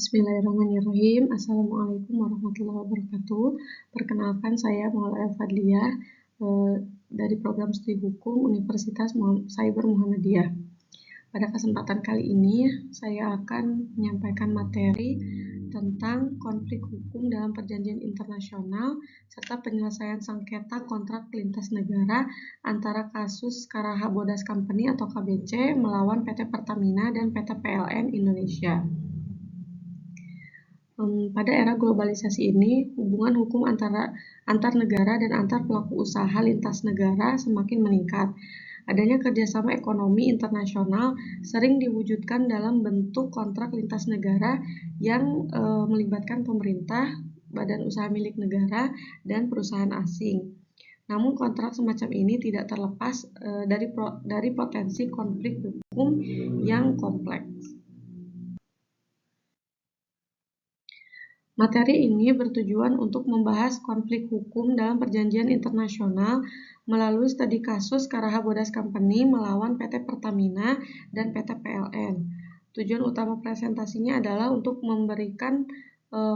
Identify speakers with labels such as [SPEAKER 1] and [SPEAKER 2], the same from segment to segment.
[SPEAKER 1] Bismillahirrahmanirrahim. Assalamualaikum warahmatullahi wabarakatuh. Perkenalkan, saya Maulana Fadliyah dari program studi hukum Universitas Cyber Muhammadiyah. Pada kesempatan kali ini, saya akan menyampaikan materi tentang konflik hukum dalam perjanjian internasional serta penyelesaian sengketa kontrak lintas negara antara kasus Karaha Bodas Company atau KBC melawan PT Pertamina dan PT PLN Indonesia. Pada era globalisasi ini, hubungan hukum antar negara dan antar pelaku usaha lintas negara semakin meningkat. Adanya kerjasama ekonomi internasional sering diwujudkan dalam bentuk kontrak lintas negara yang melibatkan pemerintah, badan usaha milik negara, dan perusahaan asing. Namun kontrak semacam ini tidak terlepas dari potensi konflik hukum yang kompleks. Materi ini bertujuan untuk membahas konflik hukum dalam perjanjian internasional melalui studi kasus Karaha Bodas Company melawan PT Pertamina dan PT PLN. Tujuan utama presentasinya adalah untuk memberikan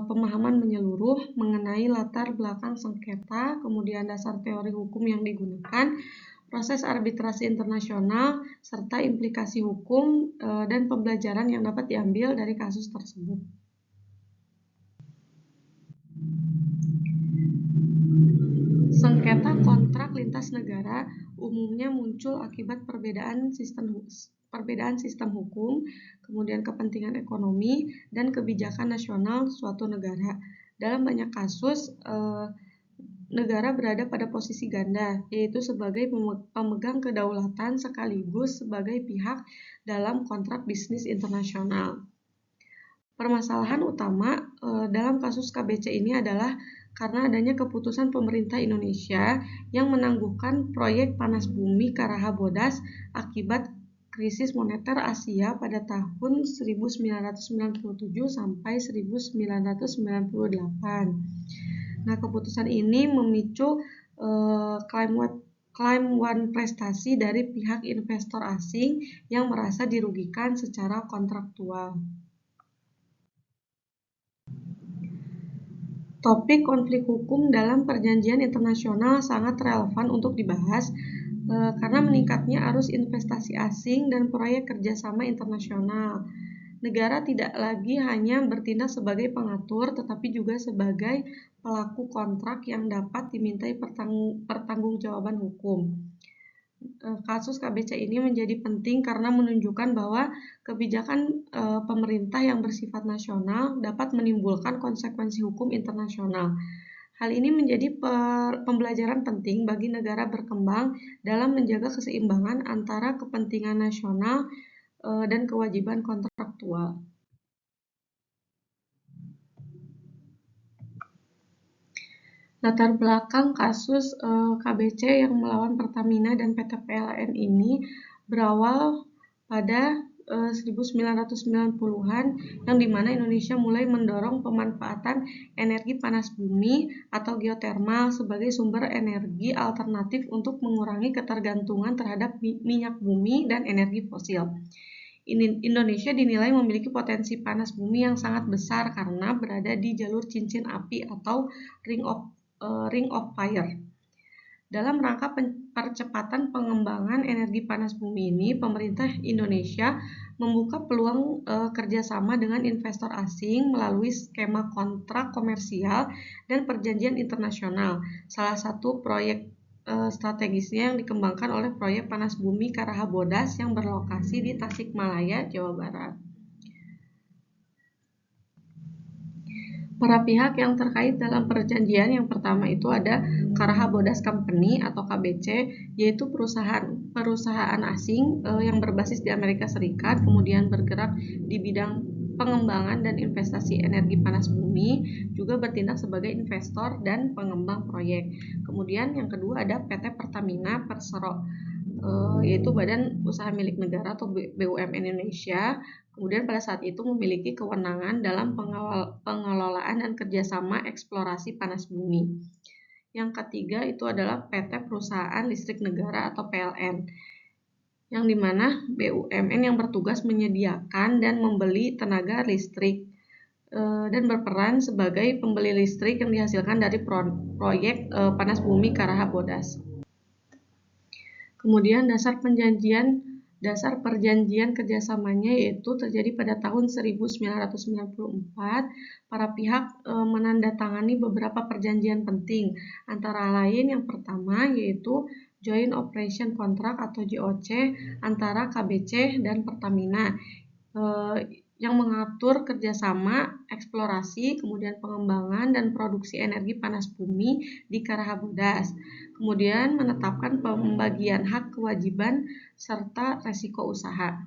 [SPEAKER 1] pemahaman menyeluruh mengenai latar belakang sengketa, kemudian dasar teori hukum yang digunakan, proses arbitrasi internasional, serta implikasi hukum dan pembelajaran yang dapat diambil dari kasus tersebut. Sengketa kontrak lintas negara umumnya muncul akibat perbedaan sistem hukum, kemudian kepentingan ekonomi, dan kebijakan nasional suatu negara. Dalam banyak kasus, negara berada pada posisi ganda, yaitu sebagai pemegang kedaulatan sekaligus sebagai pihak dalam kontrak bisnis internasional. Permasalahan utama dalam kasus KBC ini adalah karena adanya keputusan pemerintah Indonesia yang menangguhkan proyek panas bumi Karaha Bodas akibat krisis moneter Asia pada tahun 1997 sampai 1998. Nah, keputusan ini memicu klaim wan prestasi dari pihak investor asing yang merasa dirugikan secara kontraktual. Topik konflik hukum dalam perjanjian internasional sangat relevan untuk dibahas karena meningkatnya arus investasi asing dan proyek kerjasama internasional. Negara tidak lagi hanya bertindak sebagai pengatur, tetapi juga sebagai pelaku kontrak yang dapat dimintai pertanggungjawaban hukum. Kasus KBC ini menjadi penting karena menunjukkan bahwa kebijakan pemerintah yang bersifat nasional dapat menimbulkan konsekuensi hukum internasional. Hal ini menjadi pembelajaran penting bagi negara berkembang dalam menjaga keseimbangan antara kepentingan nasional dan kewajiban kontraktual. Latar belakang kasus KBC yang melawan Pertamina dan PT PLN ini berawal pada 1990-an yang dimana Indonesia mulai mendorong pemanfaatan energi panas bumi atau geotermal sebagai sumber energi alternatif untuk mengurangi ketergantungan terhadap minyak bumi dan energi fosil. Indonesia dinilai memiliki potensi panas bumi yang sangat besar karena berada di jalur cincin api atau Ring of Fire. Dalam rangka percepatan pengembangan energi panas bumi ini, pemerintah Indonesia membuka peluang kerjasama dengan investor asing melalui skema kontrak komersial dan perjanjian internasional. Salah satu proyek strategisnya yang dikembangkan oleh proyek panas bumi Karaha Bodas yang berlokasi di Tasikmalaya, Jawa Barat. Para pihak yang terkait dalam perjanjian yang pertama itu ada Karaha Bodas Company atau KBC, yaitu perusahaan asing yang berbasis di Amerika Serikat, kemudian bergerak di bidang pengembangan dan investasi energi panas bumi, juga bertindak sebagai investor dan pengembang proyek. Kemudian yang kedua ada PT Pertamina Persero, yaitu badan usaha milik negara atau BUMN Indonesia. Kemudian pada saat itu memiliki kewenangan dalam pengelolaan dan kerjasama eksplorasi panas bumi. Yang ketiga itu adalah PT Perusahaan Listrik Negara atau PLN, yang dimana BUMN yang bertugas menyediakan dan membeli tenaga listrik. dan berperan sebagai pembeli listrik yang dihasilkan dari proyek panas bumi Karaha Bodas. Kemudian dasar perjanjian kerjasamanya yaitu terjadi pada tahun 1994. Para pihak menandatangani beberapa perjanjian penting, antara lain yang pertama yaitu Joint Operation Contract atau JOC antara KBC dan Pertamina yang mengatur kerjasama eksplorasi, kemudian pengembangan dan produksi energi panas bumi di Karaha Bodas. Kemudian menetapkan pembagian hak kewajiban serta resiko usaha.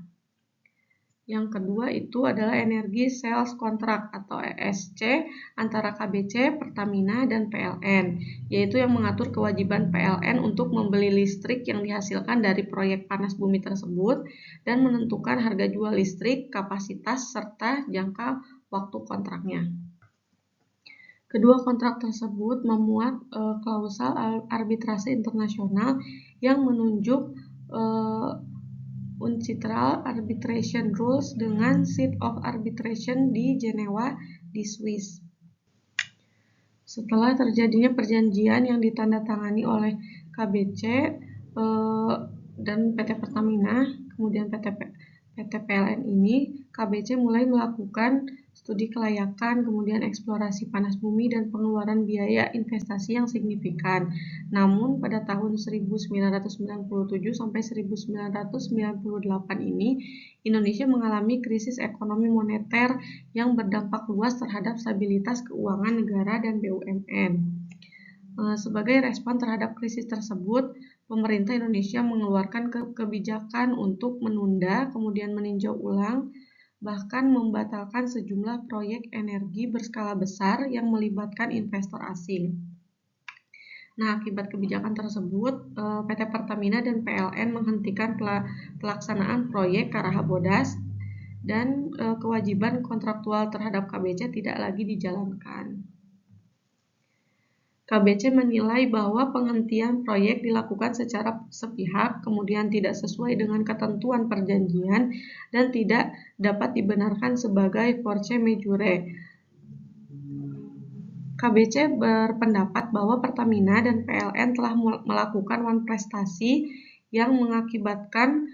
[SPEAKER 1] Yang kedua itu adalah Energy Sales Contract atau ESC antara KBC, Pertamina, dan PLN, yaitu yang mengatur kewajiban PLN untuk membeli listrik yang dihasilkan dari proyek panas bumi tersebut dan menentukan harga jual listrik, kapasitas, serta jangka waktu kontraknya. Kedua kontrak tersebut memuat klausal arbitrase internasional yang menunjuk UNCITRAL Arbitration Rules dengan Seat of Arbitration di Jenewa di Swiss. Setelah terjadinya perjanjian yang ditandatangani oleh KBC dan PT Pertamina, kemudian PT PLN ini, KBC mulai melakukan studi kelayakan, kemudian eksplorasi panas bumi dan pengeluaran biaya investasi yang signifikan. Namun pada tahun 1997 sampai 1998 ini, Indonesia mengalami krisis ekonomi moneter yang berdampak luas terhadap stabilitas keuangan negara dan BUMN. Sebagai respon terhadap krisis tersebut, pemerintah Indonesia mengeluarkan kebijakan untuk menunda, kemudian meninjau ulang, bahkan membatalkan sejumlah proyek energi berskala besar yang melibatkan investor asing. Nah, akibat kebijakan tersebut, PT Pertamina dan PLN menghentikan pelaksanaan proyek Karaha Bodas dan kewajiban kontraktual terhadap KBC tidak lagi dijalankan. KBC menilai bahwa penghentian proyek dilakukan secara sepihak, kemudian tidak sesuai dengan ketentuan perjanjian, dan tidak dapat dibenarkan sebagai force majeure. KBC berpendapat bahwa Pertamina dan PLN telah melakukan prestasi yang mengakibatkan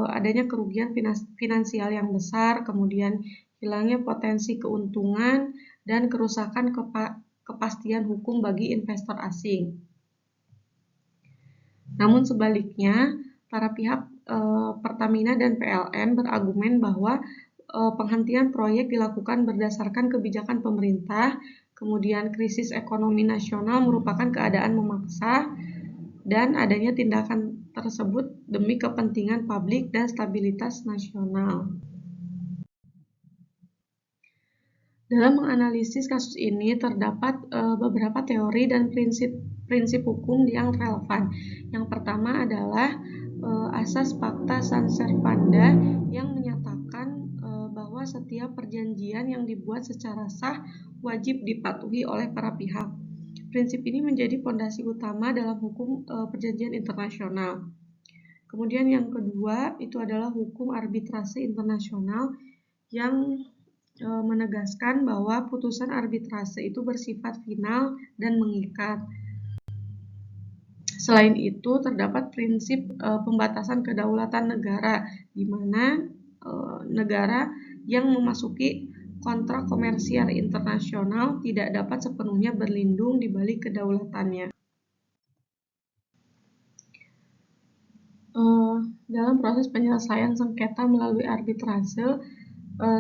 [SPEAKER 1] adanya kerugian finansial yang besar, kemudian hilangnya potensi keuntungan, dan kerusakan kepastian hukum bagi investor asing. Namun sebaliknya, para pihak Pertamina dan PLN berargumen bahwa penghentian proyek dilakukan berdasarkan kebijakan pemerintah, kemudian krisis ekonomi nasional merupakan keadaan memaksa, dan adanya tindakan tersebut demi kepentingan publik dan stabilitas nasional. Dalam menganalisis kasus ini terdapat beberapa teori dan prinsip hukum yang relevan. Yang pertama adalah asas Pacta Sunt Servanda yang menyatakan bahwa setiap perjanjian yang dibuat secara sah wajib dipatuhi oleh para pihak. Prinsip ini menjadi fondasi utama dalam hukum perjanjian internasional. Kemudian yang kedua itu adalah hukum arbitrase internasional yang menegaskan bahwa putusan arbitrase itu bersifat final dan mengikat. Selain itu, terdapat prinsip pembatasan kedaulatan negara, di mana negara yang memasuki kontrak komersial internasional tidak dapat sepenuhnya berlindung di balik kedaulatannya. Dalam proses penyelesaian sengketa melalui arbitrase,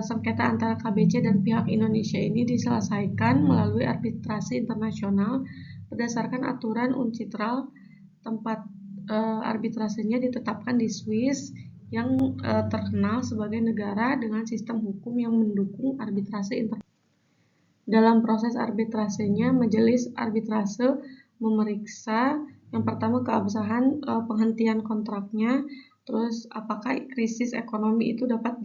[SPEAKER 1] sengketa antara KBC dan pihak Indonesia ini diselesaikan melalui arbitrase internasional berdasarkan aturan UNCITRAL. Tempat arbitrasenya ditetapkan di Swiss yang terkenal sebagai negara dengan sistem hukum yang mendukung arbitrase internasional. Dalam proses arbitrasenya, majelis arbitrase memeriksa yang pertama keabsahan penghentian kontraknya, terus apakah krisis ekonomi itu dapat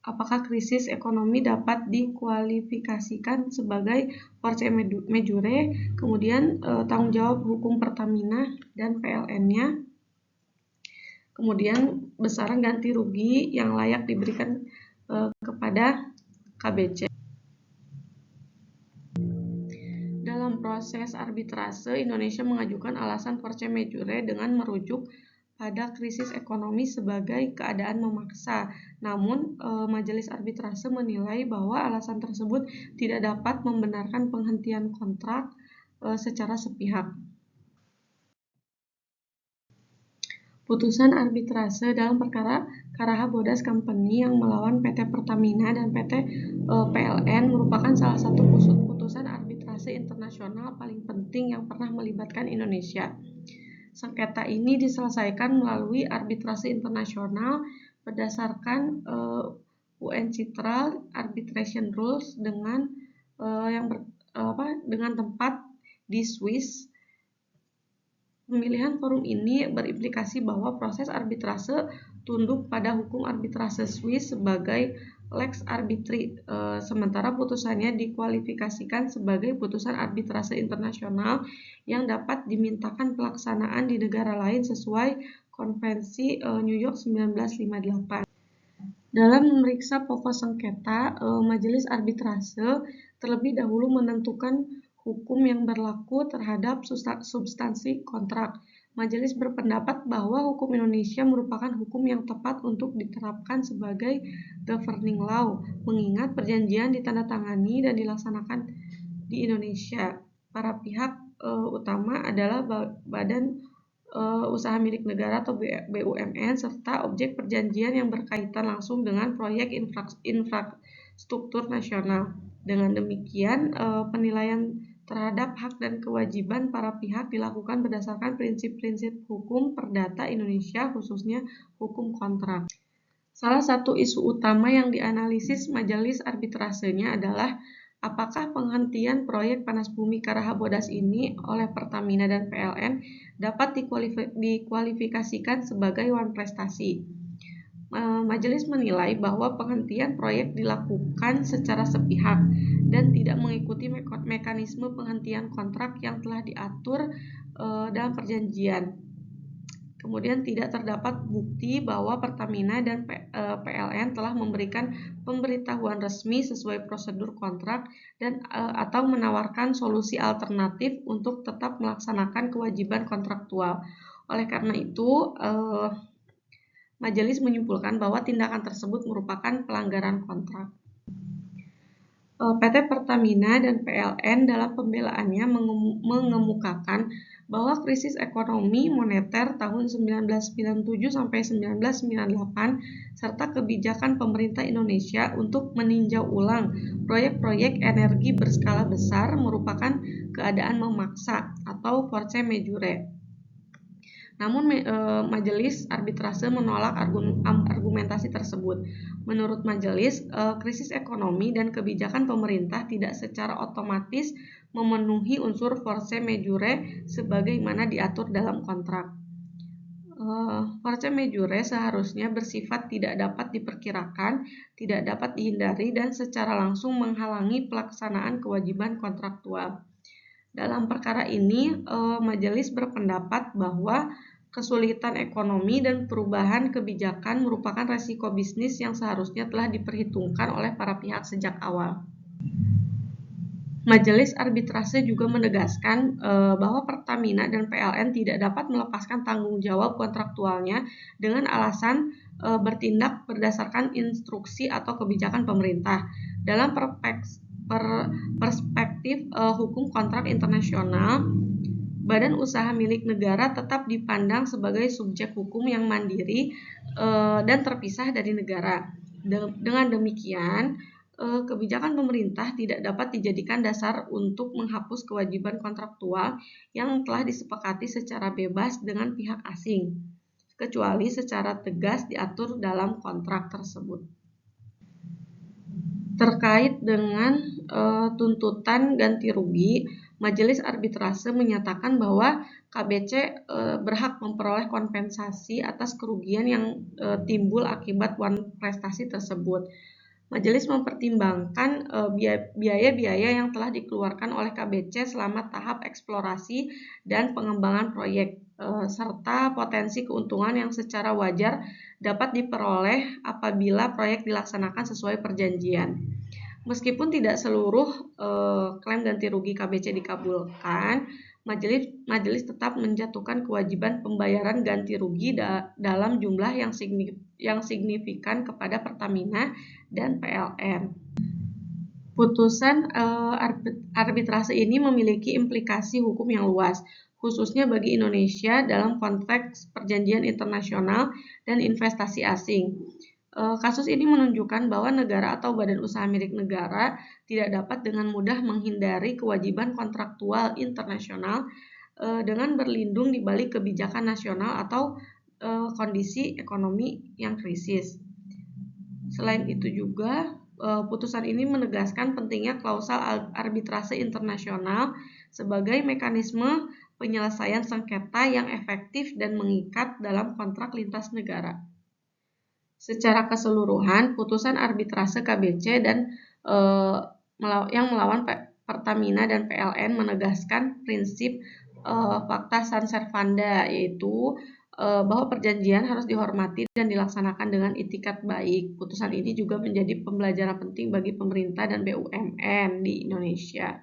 [SPEAKER 1] apakah krisis ekonomi dapat dikualifikasikan sebagai force majeure, kemudian tanggung jawab hukum Pertamina dan PLN-nya, kemudian besaran ganti rugi yang layak diberikan kepada KBC. Dalam proses arbitrase, Indonesia mengajukan alasan force majeure dengan merujuk pada krisis ekonomi sebagai keadaan memaksa. Namun, Majelis Arbitrase menilai bahwa alasan tersebut tidak dapat membenarkan penghentian kontrak secara sepihak. Putusan arbitrase dalam perkara Karaha Bodas Company yang melawan PT Pertamina dan PT PLN merupakan salah satu putusan arbitrase internasional paling penting yang pernah melibatkan Indonesia. Sengketa ini diselesaikan melalui arbitrase internasional berdasarkan UNCITRAL Arbitration Rules dengan dengan tempat di Swiss. Pemilihan forum ini berimplikasi bahwa proses arbitrase tunduk pada hukum arbitrase Swiss sebagai lex arbitri, sementara putusannya dikualifikasikan sebagai putusan arbitrase internasional yang dapat dimintakan pelaksanaan di negara lain sesuai Konvensi New York 1958. Dalam memeriksa pokok sengketa, Majelis Arbitrase terlebih dahulu menentukan hukum yang berlaku terhadap substansi kontrak. Majelis berpendapat bahwa hukum Indonesia merupakan hukum yang tepat untuk diterapkan sebagai governing law, mengingat perjanjian ditandatangani dan dilaksanakan di Indonesia. Para pihak utama adalah Badan Usaha Milik Negara atau BUMN serta objek perjanjian yang berkaitan langsung dengan proyek infrastruktur nasional. Dengan demikian, penilaian terhadap hak dan kewajiban para pihak dilakukan berdasarkan prinsip-prinsip hukum perdata Indonesia, khususnya hukum kontrak. Salah satu isu utama yang dianalisis majelis arbitrasenya adalah apakah penghentian proyek panas bumi Karaha Bodas ini oleh Pertamina dan PLN dapat dikualifikasikan sebagai wan prestasi. Majelis menilai bahwa penghentian proyek dilakukan secara sepihak dan tidak mengikuti mekanisme penghentian kontrak yang telah diatur dalam perjanjian. Kemudian tidak terdapat bukti bahwa Pertamina dan PLN telah memberikan pemberitahuan resmi sesuai prosedur kontrak dan atau menawarkan solusi alternatif untuk tetap melaksanakan kewajiban kontraktual. Oleh karena itu, Majelis menyimpulkan bahwa tindakan tersebut merupakan pelanggaran kontrak. PT Pertamina dan PLN dalam pembelaannya mengemukakan bahwa krisis ekonomi moneter tahun 1997 sampai 1998 serta kebijakan pemerintah Indonesia untuk meninjau ulang proyek-proyek energi berskala besar merupakan keadaan memaksa atau force majeure. Namun Majelis Arbitrase menolak argumentasi tersebut. Menurut Majelis, krisis ekonomi dan kebijakan pemerintah tidak secara otomatis memenuhi unsur force majeure sebagaimana diatur dalam kontrak. Force majeure seharusnya bersifat tidak dapat diperkirakan, tidak dapat dihindari, dan secara langsung menghalangi pelaksanaan kewajiban kontraktual. Dalam perkara ini, Majelis berpendapat bahwa kesulitan ekonomi dan perubahan kebijakan merupakan resiko bisnis yang seharusnya telah diperhitungkan oleh para pihak sejak awal. Majelis Arbitrase juga menegaskan bahwa Pertamina dan PLN tidak dapat melepaskan tanggung jawab kontraktualnya dengan alasan bertindak berdasarkan instruksi atau kebijakan pemerintah. Dalam perspektif hukum kontrak internasional, Badan Usaha Milik Negara tetap dipandang sebagai subjek hukum yang mandiri dan terpisah dari negara. Dengan demikian, kebijakan pemerintah tidak dapat dijadikan dasar untuk menghapus kewajiban kontraktual yang telah disepakati secara bebas dengan pihak asing, kecuali secara tegas diatur dalam kontrak tersebut. Terkait dengan tuntutan ganti rugi, Majelis Arbitrase menyatakan bahwa KBC berhak memperoleh kompensasi atas kerugian yang timbul akibat wan prestasi tersebut. Majelis mempertimbangkan biaya-biaya yang telah dikeluarkan oleh KBC selama tahap eksplorasi dan pengembangan proyek. serta potensi keuntungan yang secara wajar dapat diperoleh apabila proyek dilaksanakan sesuai perjanjian. Meskipun tidak seluruh klaim ganti rugi KBC dikabulkan, majelis tetap menjatuhkan kewajiban pembayaran ganti rugi dalam jumlah yang signifikan kepada Pertamina dan PLN. Putusan arbitrase ini memiliki implikasi hukum yang luas, khususnya bagi Indonesia dalam konteks perjanjian internasional dan investasi asing. Kasus ini menunjukkan bahwa negara atau badan usaha milik negara tidak dapat dengan mudah menghindari kewajiban kontraktual internasional dengan berlindung di balik kebijakan nasional atau kondisi ekonomi yang krisis. Selain itu juga, putusan ini menegaskan pentingnya klausal arbitrase internasional sebagai mekanisme penyelesaian sengketa yang efektif dan mengikat dalam kontrak lintas negara. Secara keseluruhan, putusan arbitrase KBC dan yang melawan Pertamina dan PLN menegaskan prinsip fakta San Servanda, yaitu bahwa perjanjian harus dihormati dan dilaksanakan dengan itikat baik. Putusan ini juga menjadi pembelajaran penting bagi pemerintah dan BUMN di Indonesia.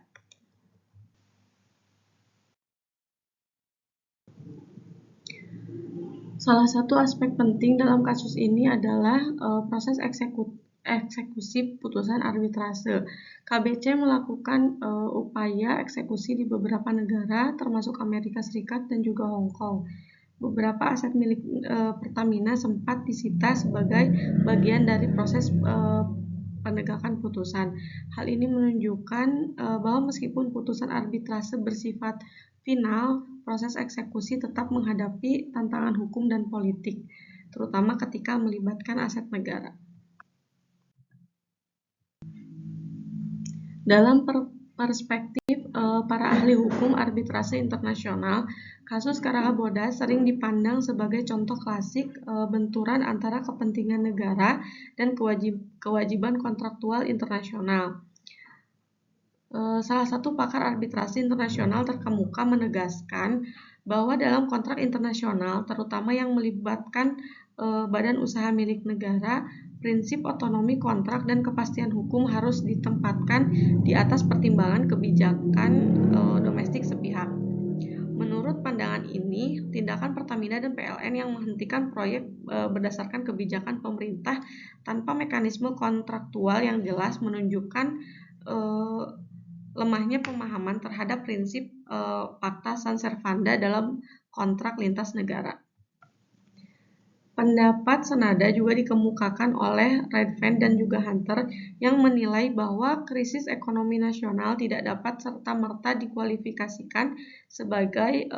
[SPEAKER 1] Salah satu aspek penting dalam kasus ini adalah proses eksekusi putusan arbitrase. KBC melakukan upaya eksekusi di beberapa negara, termasuk Amerika Serikat dan juga Hong Kong. Beberapa aset milik Pertamina sempat disita sebagai bagian dari proses penegakan putusan. Hal ini menunjukkan bahwa meskipun putusan arbitrase bersifat final, proses eksekusi tetap menghadapi tantangan hukum dan politik, terutama ketika melibatkan aset negara. Dalam perspektif para ahli hukum arbitrase internasional, kasus Karakabodas sering dipandang sebagai contoh klasik benturan antara kepentingan negara dan kewajiban kontraktual internasional. Salah satu pakar arbitrase internasional terkemuka menegaskan bahwa dalam kontrak internasional, terutama yang melibatkan badan usaha milik negara, prinsip otonomi kontrak dan kepastian hukum harus ditempatkan di atas pertimbangan kebijakan domestik sepihak. Menurut pandangan ini, tindakan Pertamina dan PLN yang menghentikan proyek berdasarkan kebijakan pemerintah tanpa mekanisme kontraktual yang jelas menunjukkan lemahnya pemahaman terhadap prinsip fakta San Servanda dalam kontrak lintas negara. Pendapat senada juga dikemukakan oleh Redfern dan juga Hunter yang menilai bahwa krisis ekonomi nasional tidak dapat serta-merta dikualifikasikan sebagai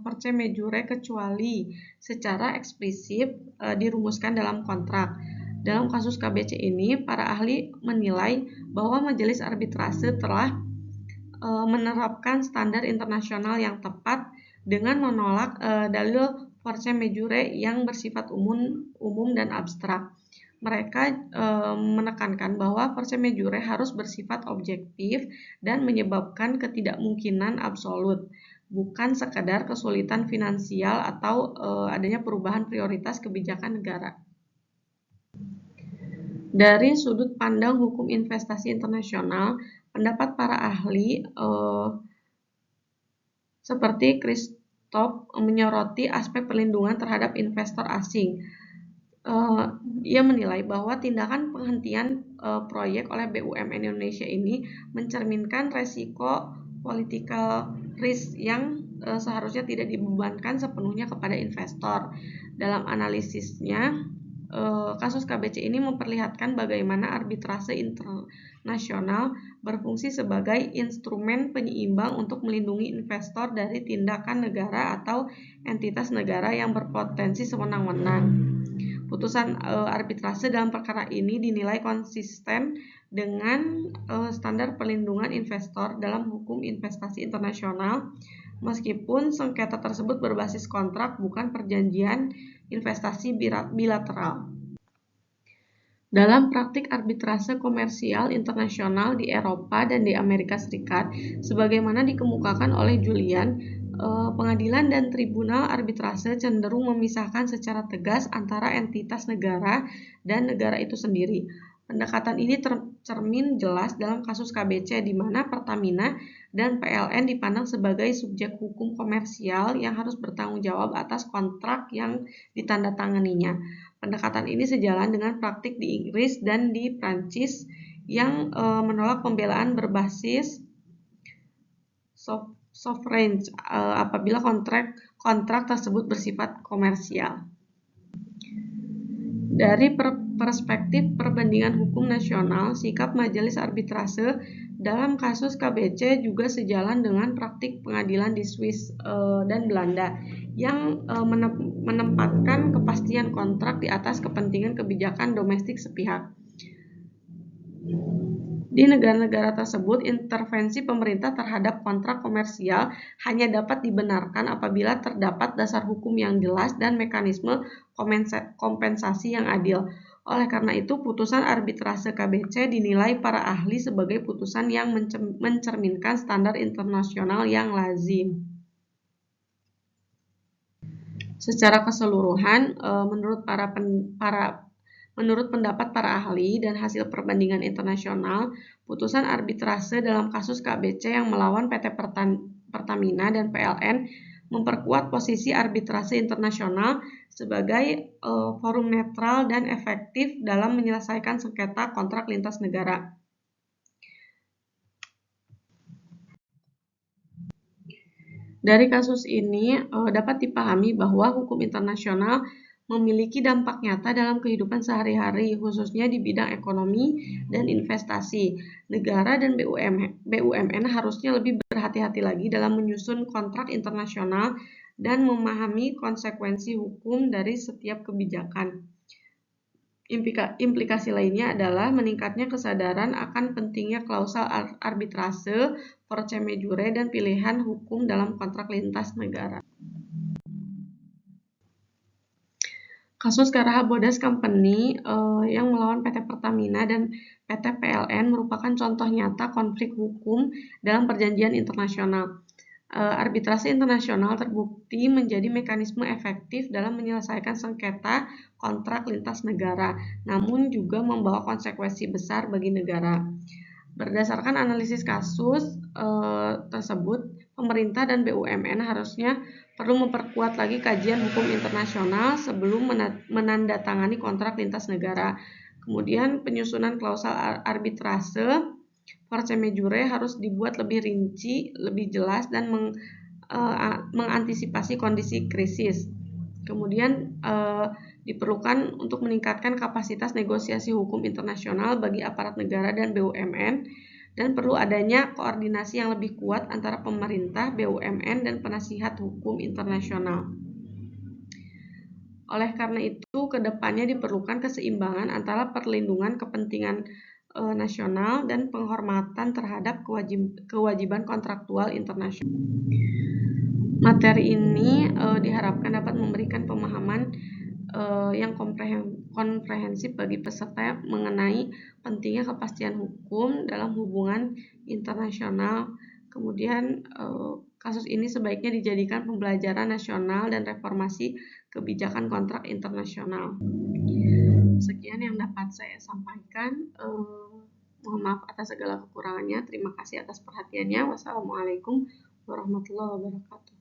[SPEAKER 1] force majeure kecuali secara eksplisit dirumuskan dalam kontrak. Dalam kasus KBC ini, para ahli menilai bahwa majelis arbitrase telah menerapkan standar internasional yang tepat dengan menolak dalil force majeure yang bersifat umum dan abstrak. Mereka menekankan bahwa force majeure harus bersifat objektif dan menyebabkan ketidakmungkinan absolut, bukan sekadar kesulitan finansial atau adanya perubahan prioritas kebijakan negara. Dari sudut pandang hukum investasi internasional, pendapat para ahli seperti Christoph menyoroti aspek perlindungan terhadap investor asing. Ia menilai bahwa tindakan penghentian proyek oleh BUMN Indonesia ini mencerminkan resiko political risk yang seharusnya tidak dibebankan sepenuhnya kepada investor. Dalam analisisnya, kasus KBC ini memperlihatkan bagaimana arbitrase internasional berfungsi sebagai instrumen penyeimbang untuk melindungi investor dari tindakan negara atau entitas negara yang berpotensi sewenang-wenang. Putusan arbitrase dalam perkara ini dinilai konsisten dengan standar perlindungan investor dalam hukum investasi internasional, meskipun sengketa tersebut berbasis kontrak bukan perjanjian investasi bilateral. Dalam praktik arbitrase komersial internasional di Eropa dan di Amerika Serikat, sebagaimana dikemukakan oleh Julian, Pengadilan dan tribunal arbitrase cenderung memisahkan secara tegas antara entitas negara dan negara itu sendiri. Pendekatan ini tercermin jelas dalam kasus KBC di mana Pertamina dan PLN dipandang sebagai subjek hukum komersial yang harus bertanggung jawab atas kontrak yang ditandatanganinya. Pendekatan ini sejalan dengan praktik di Inggris dan di Prancis yang menolak pembelaan berbasis sovereign apabila kontrak tersebut bersifat komersial. Dari perspektif perbandingan hukum nasional, sikap Majelis Arbitrase dalam kasus KBC juga sejalan dengan praktik pengadilan di Swiss dan Belanda yang menempatkan kepastian kontrak di atas kepentingan kebijakan domestik sepihak. Di negara-negara tersebut, intervensi pemerintah terhadap kontrak komersial hanya dapat dibenarkan apabila terdapat dasar hukum yang jelas dan mekanisme kompensasi yang adil. Oleh karena itu, putusan arbitrase KBC dinilai para ahli sebagai putusan yang mencerminkan standar internasional yang lazim. Secara keseluruhan, menurut pendapat para ahli dan hasil perbandingan internasional, putusan arbitrase dalam kasus KBC yang melawan PT Pertamina dan PLN memperkuat posisi arbitrase internasional sebagai forum netral dan efektif dalam menyelesaikan sengketa kontrak lintas negara. Dari kasus ini dapat dipahami bahwa hukum internasional memiliki dampak nyata dalam kehidupan sehari-hari, khususnya di bidang ekonomi dan investasi. Negara dan BUMN harusnya lebih berhati-hati lagi dalam menyusun kontrak internasional dan memahami konsekuensi hukum dari setiap kebijakan. Implikasi lainnya adalah meningkatnya kesadaran akan pentingnya klausal arbitrase, force majeure, dan pilihan hukum dalam kontrak lintas negara. Kasus Karaha Bodas Company yang melawan PT Pertamina dan PT PLN merupakan contoh nyata konflik hukum dalam perjanjian internasional. Arbitrase internasional terbukti menjadi mekanisme efektif dalam menyelesaikan sengketa kontrak lintas negara, namun juga membawa konsekuensi besar bagi negara. Berdasarkan analisis kasus tersebut, pemerintah dan BUMN harusnya perlu memperkuat lagi kajian hukum internasional sebelum menandatangani kontrak lintas negara. Kemudian penyusunan klausal arbitrase, force majeure harus dibuat lebih rinci, lebih jelas, dan mengantisipasi kondisi krisis. Kemudian diperlukan untuk meningkatkan kapasitas negosiasi hukum internasional bagi aparat negara dan BUMN, dan perlu adanya koordinasi yang lebih kuat antara pemerintah, BUMN, dan penasihat hukum internasional. Oleh karena itu, kedepannya diperlukan keseimbangan antara perlindungan kepentingan nasional dan penghormatan terhadap kewajiban kontraktual internasional. Materi ini diharapkan dapat memberikan pemahaman yang komprehensif bagi peserta mengenai pentingnya kepastian hukum dalam hubungan internasional. Kemudian kasus ini sebaiknya dijadikan pembelajaran nasional dan reformasi kebijakan kontrak internasional. Sekian yang dapat saya sampaikan. Mohon maaf atas segala kekurangannya. Terima kasih atas perhatiannya. Wassalamualaikum warahmatullahi wabarakatuh.